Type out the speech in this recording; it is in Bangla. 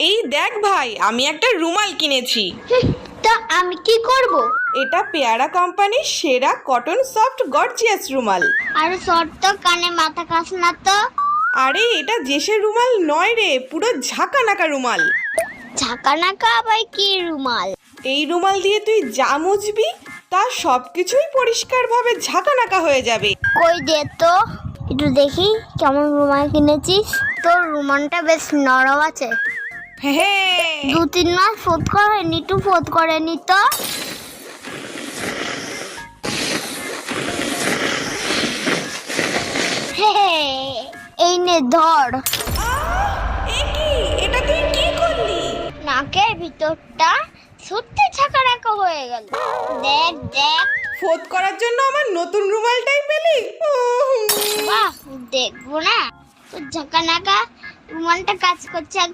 এই দেখ ভাই, আমি একটা রুমাল কিনেছি। তা আমি কি করব? এটা পেয়ারা কোম্পানির সেরা কটন সফট গর্জিয়াস রুমাল। আরে শর্ট তো কানে মাথা কাস না তো। আরে এটা জেসের রুমাল নয় রে, পুরো ঝাঁকানাকা রুমাল। ঝাঁকানাকা আবার কি রুমাল? এই রুমাল দিয়ে তুই যা মুছবি তা সবকিছুই পরিষ্কারভাবে ঝাঁকানাকা হয়ে যাবে। কই দে তো একটু দেখি কেমন রুমাল কিনেছিস। তোর রুমালটা বেশ নরম আছে। হ্যাঁ, 2-3 মাস ফোট করেনি, একটু ফোট করেনি তো। এই নে ধর। এ কি, এটা তুই কি করলি? নাকের ভিতরটা সত্যি ঝাঁকানাকা হয়ে গেল। দেখ দেখ। ফোত করার জন্য আমার নতুন রুমালটাই পেলি? বাহ, দেখবো না তোর ঝাঁকানাকা রুমালটা কাজ করছে কি।